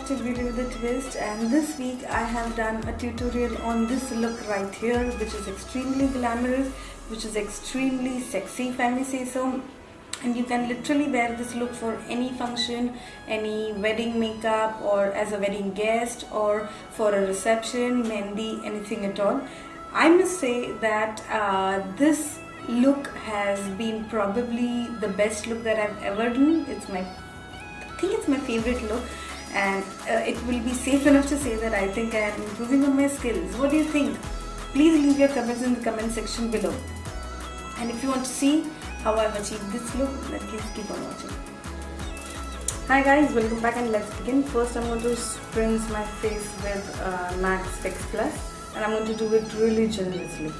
to Beauty with a Twist, and this week I have done a tutorial on this look right here, which is extremely glamorous, which is extremely sexy if I may say so. And you can literally wear this look for any function, any wedding makeup, or as a wedding guest, or for a reception, mehndi, anything at all. I must say that this look has been probably the best look that I've ever done. I think it's my favorite look, and it will be safe enough to say that I think I am improving on my skills. What do you think? Please leave your comments in the comment section below. And if you want to see how I've achieved this look, then please keep on watching. Hi guys, welcome back and let's begin. First I'm going to spritz my face with MAC Fix Plus, and I'm going to do it really generously.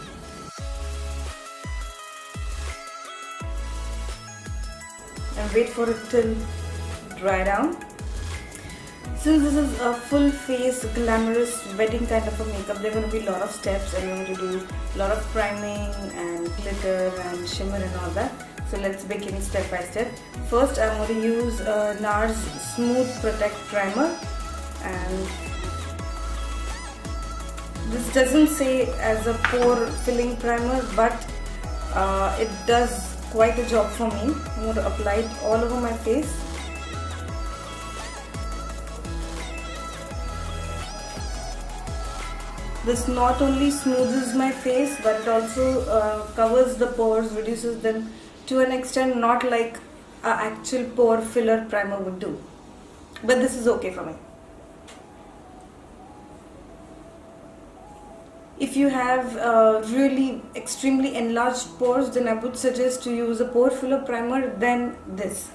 And wait for it till dry down. Since this is a full face glamorous wedding kind of a makeup, there are going to be a lot of steps, and I'm going to do a lot of priming and glitter and shimmer and all that. So let's begin step by step. First I'm going to use NARS Smooth Protect Primer, and this doesn't say as a pore filling primer, but it does quite a job for me. I'm going to apply it all over my face. This not only smoothes my face, but it also covers the pores, reduces them to an extent not like an actual pore filler primer would do. But this is okay for me. If you have really extremely enlarged pores, then I would suggest to use a pore filler primer than this.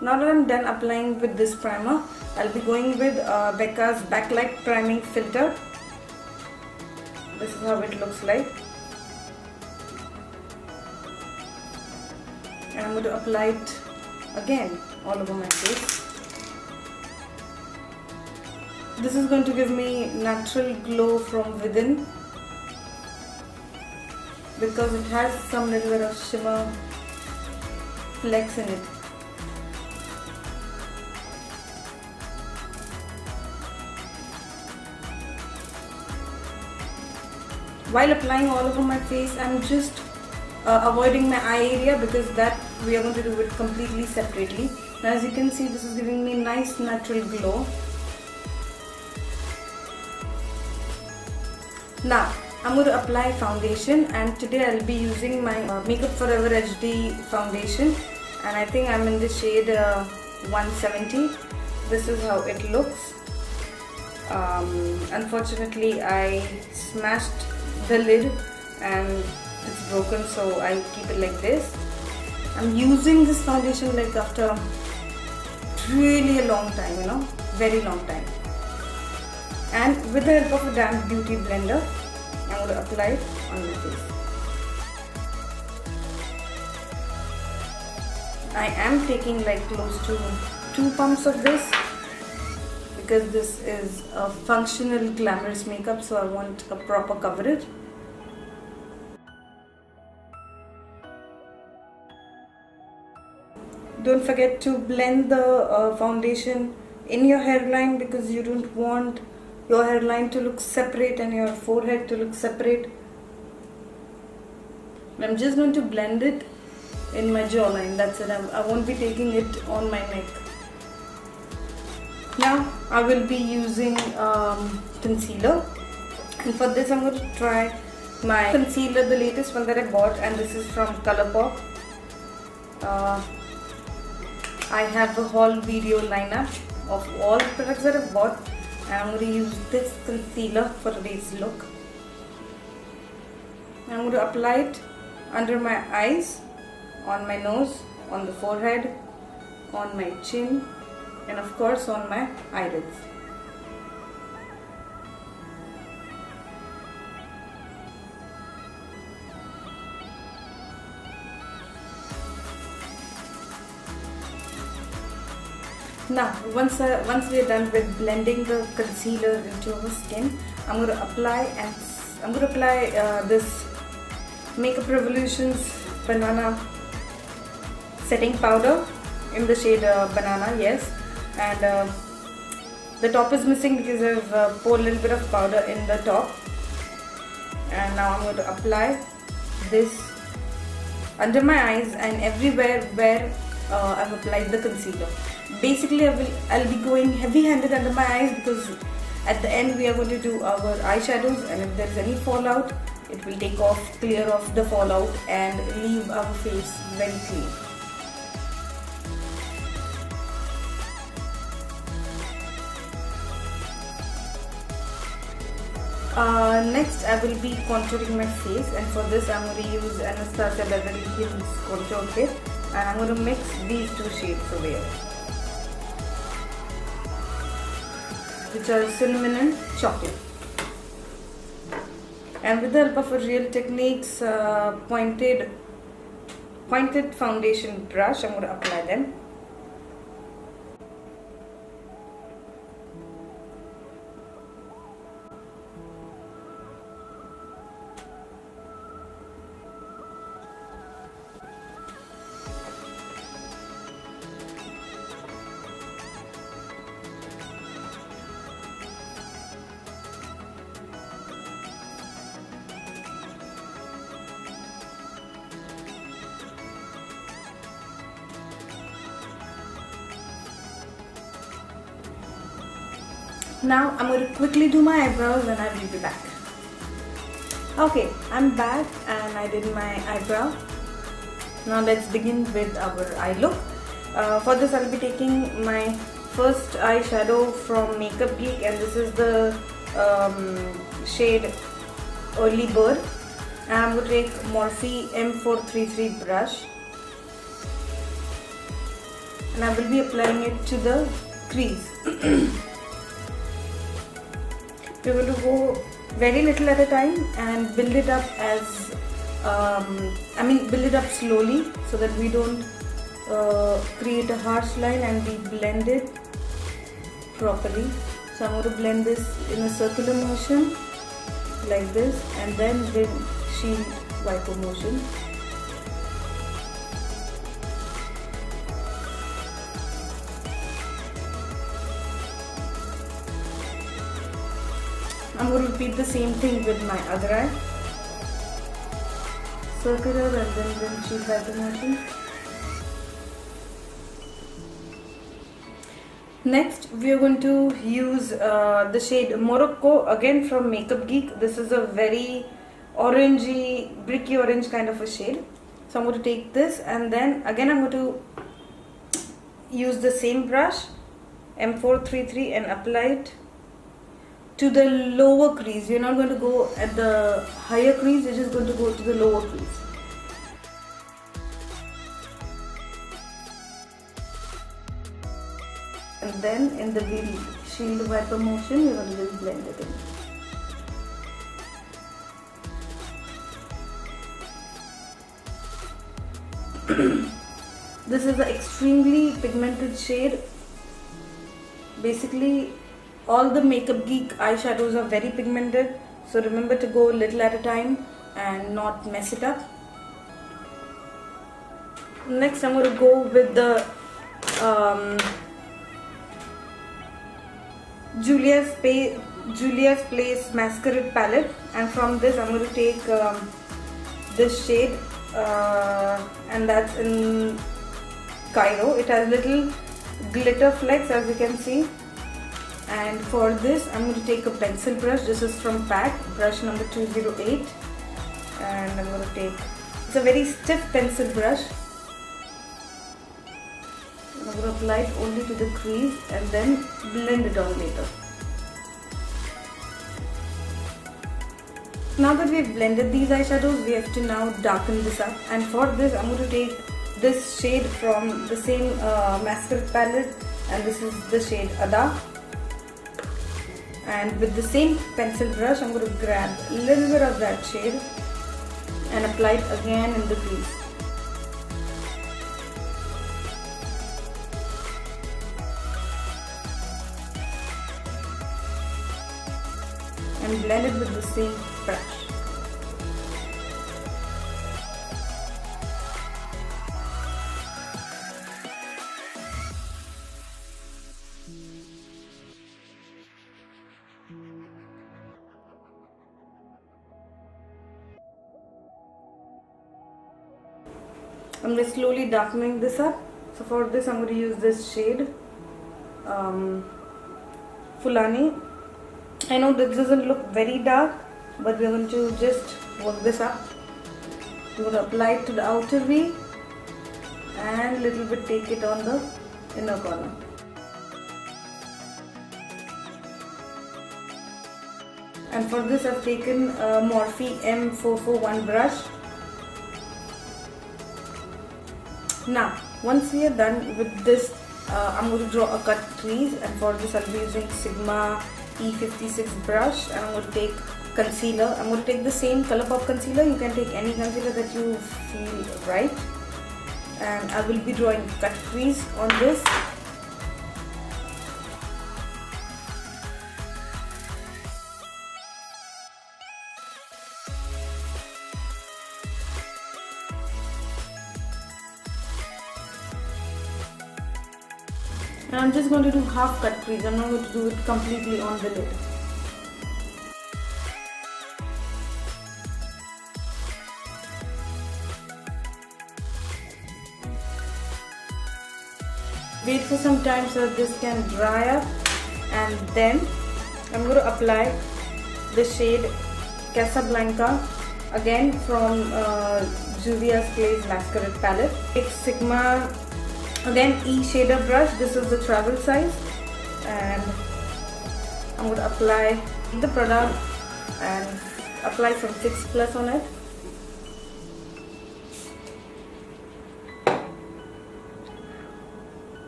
Now that I'm done applying with this primer, I'll be going with Becca's Backlight Priming Filter. This is how it looks like. And I'm going to apply it again all over my face. This is going to give me natural glow from within, because it has some little bit of shimmer flecks in it. While applying all over my face, I'm just avoiding my eye area, because that we are going to do it completely separately. Now as you can see, this is giving me nice natural glow. Now I'm going to apply foundation, and today I'll be using my Makeup Forever HD foundation, and I think I'm in the shade 170. This is how it looks. Unfortunately I smashed the lid and it's broken, so I keep it like this. I'm using this foundation like after really a long time, very long time. And with the help of a damp beauty blender, I'm going to apply it on my face. I am taking like close to 2 pumps of this, because this is a functional glamorous makeup, so I want a proper coverage. Don't forget to blend the foundation in your hairline, because you don't want your hairline to look separate and your forehead to look separate. I'm just going to blend it in my jawline, that's it. I won't be taking it on my neck. Now I will be using concealer, and for this I'm going to try my concealer, the latest one that I bought, and this is from Colourpop. I have a haul video lineup of all the products that I've bought, and I'm going to use this concealer for today's look. I'm going to apply it under my eyes, on my nose, on the forehead, on my chin, and of course on my eyelids. Now once we are done with blending the concealer into our skin, I'm going to apply this Makeup Revolution's Banana setting powder in the shade Banana, yes, and The top is missing because I've poured a little bit of powder in the top. And now I'm going to apply this under my eyes and everywhere where I've applied the concealer. Basically I'll be going heavy-handed under my eyes because at the end we are going to do our eyeshadows, and if there's any fallout, it will clear off the fallout and leave our face very clean. Next I will be contouring my face, and for this I'm going to use Anastasia Beverly Hills contour kit, and I'm going to mix these two shades away, which are cinnamon and chocolate. And with the help of a Real Techniques pointed foundation brush, I'm going to apply them. Now I'm going to quickly do my eyebrows and I will be back. Okay, I'm back and I did my eyebrow. Now let's begin with our eye look. For this I'll be taking my first eyeshadow from Makeup Geek, and this is the shade Early Bird. And I'm going to take Morphe M433 brush and I will be applying it to the crease. We're going to go very little at a time and build it up as build it up slowly so that we don't create a harsh line and we blend it properly. So I'm going to blend this in a circular motion like this, and then windshield wiper motion. I'm going to repeat the same thing with my other eye. Circular and then windshield wiper motion. Next, we are going to use the shade Morocco, again from Makeup Geek. This is a very orangey, bricky orange kind of a shade. So I'm going to take this, and then again I'm going to use the same brush M433 and apply it to the lower crease. You're not going to go at the higher crease, you're just going to go to the lower crease. And then in the windshield wiper motion, you're going to just blend it in. This is an extremely pigmented shade. Basically, all the Makeup Geek eyeshadows are very pigmented, so remember to go little at a time and not mess it up. Next, I'm going to go with the Julia's Place Masquerade palette, and from this I'm going to take this shade, and that's in Cairo. It has little glitter flecks, as you can see. And for this I'm going to take a pencil brush. This is from PAC, brush number 208, and I'm going to take, it's a very stiff pencil brush. I'm going to apply it only to the crease and then blend it on later. Now that we've blended these eyeshadows, we have to now darken this up, and for this I'm going to take this shade from the same mascara palette, and this is the shade Ada. And with the same pencil brush, I'm going to grab a little bit of that shade and apply it again in the crease. And blend it with the same brush. I'm just slowly darkening this up. So for this I'm going to use this shade Fulani. I know this doesn't look very dark, but we're going to just work this up. We're going to apply it to the outer V and little bit take it on the inner corner. And for this I've taken a Morphe M441 brush. Now once we are done with this, I'm going to draw a cut crease, and for this I'll be using Sigma E56 brush, and I'm going to take concealer. I'm going to take the same Colourpop concealer. You can take any concealer that you feel right, and I will be drawing cut crease on this. And I'm just going to do half cut crease. I'm not going to do it completely on the lid. Wait for some time so that this can dry up, and then I'm going to apply the shade Casablanca, again from Juvia's Place Masquerade palette. Take Sigma, again E shader brush. This is the travel size, and I'm going to apply the product and apply some 6+ on it.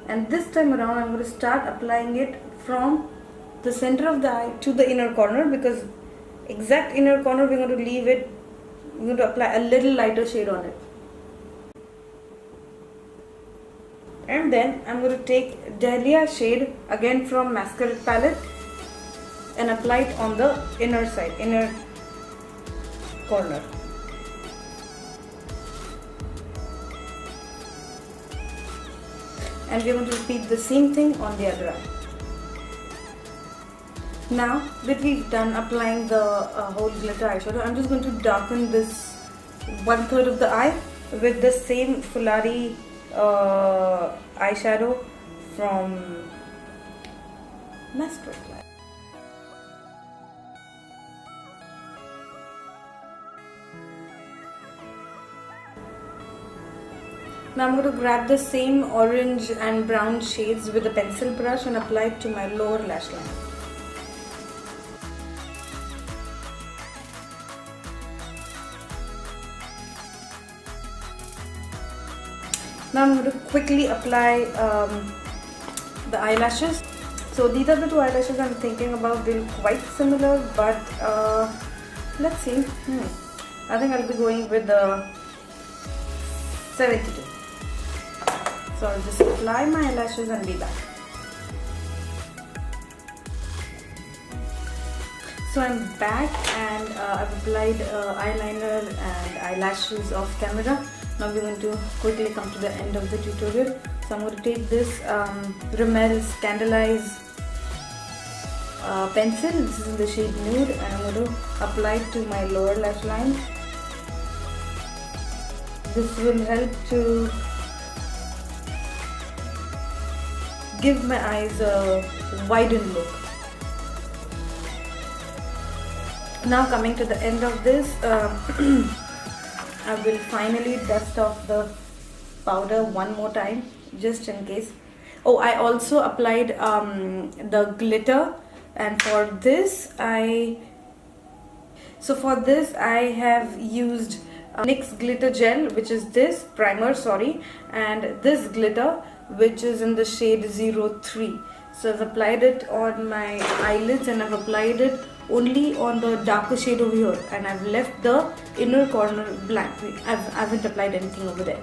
And this time around I'm going to start applying it from the center of the eye to the inner corner, because exact inner corner we're going to leave it, we're going to apply a little lighter shade on it. And then I'm going to take Dahlia shade, again from Masquerade palette, and apply it on the inner side, inner corner. And we're going to repeat the same thing on the other eye. Now that we've done applying the whole glitter eyeshadow, I'm just going to darken this 1/3 of the eye with the same Fulari eyeshadow from Masquerade. Now I'm going to grab the same orange and brown shades with a pencil brush and apply it to my lower lash line. Now I'm going to quickly apply the eyelashes. So these are the two eyelashes I'm thinking about. They look quite similar, but let's see. I think I'll be going with the 72. So I'll just apply my eyelashes and be back. So I'm back, and I've applied eyeliner and eyelashes off camera. Now we're going to quickly come to the end of the tutorial. So I'm going to take this Rimmel Scandalize pencil. This is in the shade Nude, and I'm going to apply it to my lower lash line. This will help to give my eyes a widened look. Now coming to the end of this, I will finally dust off the powder one more time, just in case. Oh, I also applied the glitter, and for this I have used NYX glitter gel, which is this primer, and this glitter, which is in the shade 03. So I've applied it on my eyelids, and I've applied it only on the darker shade over here, and I've left the inner corner blank. I haven't applied anything over there.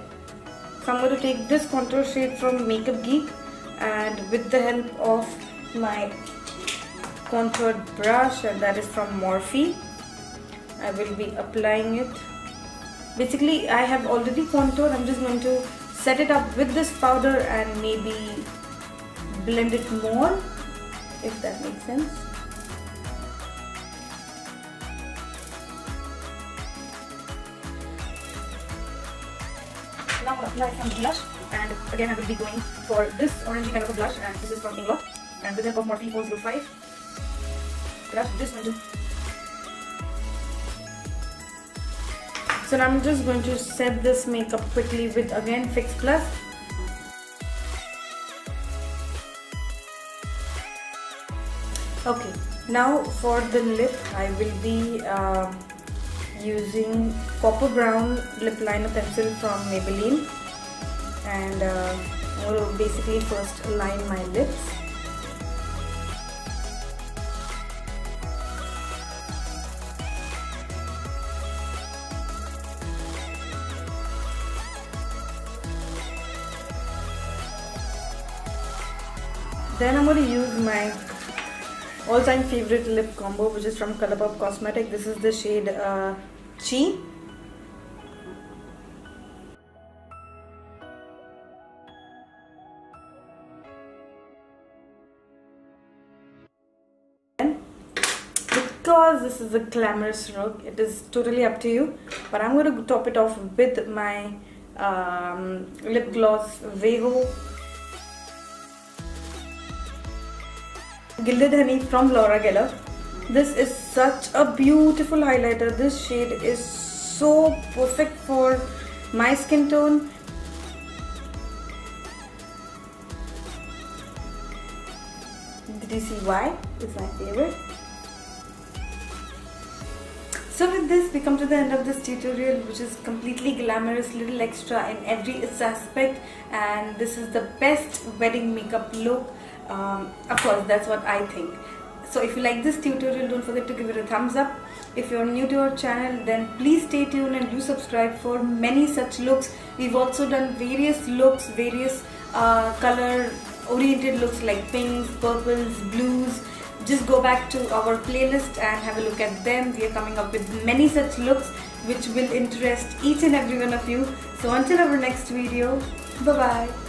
So I'm going to take this contour shade from Makeup Geek, and with the help of my contoured brush, and that is from Morphe, I will be applying it. Basically I have already contoured. I'm just going to set it up with this powder and maybe blend it more, if that makes sense. Now I'm going to apply some blush, and again I will be going for this orangey kind of a blush, and this is from Inglot, and with the help of Morphe 405. Grab this one too. So now I'm just going to set this makeup quickly with again Fix Plus. Okay, now for the lip I will be using Copper Brown Lip Liner Pencil from Maybelline, and I will basically first line my lips. Then I'm going to use my all-time favorite lip combo, which is from Colourpop Cosmetic. This is the shade Chi. Because this is a glamorous look, it is totally up to you, but I'm going to top it off with my lip gloss Veho Gilded Honey from Laura Geller. This is such a beautiful highlighter. This shade is so perfect for my skin tone. Did you see why? It's my favorite. So with this we come to the end of this tutorial, which is completely glamorous, little extra in every aspect, and this is the best wedding makeup look. Of course, that's what I think. So if you like this tutorial, don't forget to give it a thumbs up. If you're new to our channel, then please stay tuned and do subscribe for many such looks. We've also done various looks, various color oriented looks like pinks, purples, blues. Just go back to our playlist and have a look at them. We are coming up with many such looks which will interest each and every one of you. So until our next video, bye bye.